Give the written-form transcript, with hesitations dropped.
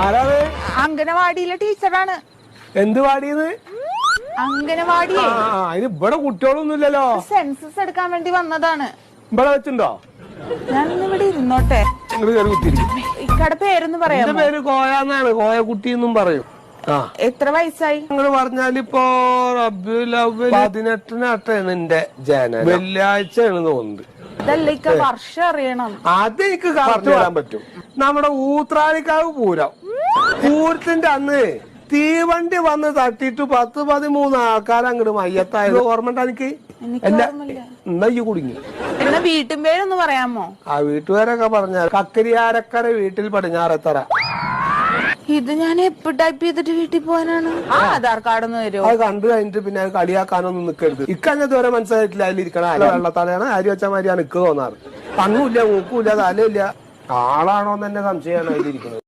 ആരാണ്? അംഗനവാടിയിലെ ടീച്ചറാണ്. എന്ത് വാടിയത്? അംഗനവാടി. അതിന് ഇവിടെ കുട്ടികളൊന്നുമില്ലല്ലോ. സെൻസസ് എടുക്കാൻ വേണ്ടി വന്നതാണ്. ഇവിടെ വെച്ചിണ്ടോ? ഞാൻ ഇവിടെ ഇരുന്നോട്ടെ. ഇക്കടെ പേരൊന്ന് പറയാം. എന്റെ പേര് കോയാന്നാണ്. കോയ കുട്ടി എന്നും പറയും. എത്ര വയസ്സായി? നിങ്ങൾ പറഞ്ഞാലിപ്പോ റബ്ബിഉൽ അവ്വൽ 18-നാണ് എന്റെ ജനനം. വെള്ളിയാഴ്ചയാണ് തോന്നുന്നത്. ഇതല്ല ഇക്ക വർഷം അറിയണം. അത് എനിക്ക് പറഞ്ഞു തരാൻ പറ്റും. നമ്മുടെ ഊത്രാലിക്കാവ് പൂരം. പൂരത്തിന്റെ അന്ന് തീവണ്ടി വന്ന് തട്ടിട്ട് 10-13 ആൾക്കാർ അങ്ങോട്ട് മയ്യത്തായത് ഓർമ്മ എനിക്ക്. എന്നാ ഈ കുടുങ്ങി. എന്നാ വീട്ടും പേരൊന്ന് പറയാമോ? ആ വീട്ടുകാരൊക്കെ പറഞ്ഞാൽ കക്കരിയാരക്കര വീട്ടിൽ പടിഞ്ഞാറെത്തറ. ഇത് ഞാൻ എപ്പോ ടൈപ്പ് ചെയ്തിട്ട് വീട്ടിൽ പോകാനാണ്. ആധാർ കാർഡ് ഒന്ന് തരുമോ? അത് കണ്ടു കഴിഞ്ഞിട്ട് പിന്നെ അത് കളിയാക്കാനൊന്നും നിൽക്കരുത്. ഇക്കഞ്ഞത് വരെ മനസ്സിലായിട്ടില്ല. അതിലിരിക്കണ വെള്ളത്തലയാണ്. അരി വെച്ച മാതിരിയാണ് ഇക്ക് തോന്നാറ്. കണ്ണുമില്ല, മൂക്കുമില്ല, തലയില്ല. ആളാണോന്ന് തന്നെ സംശയമാണ് അതിലിരിക്കുന്നത്.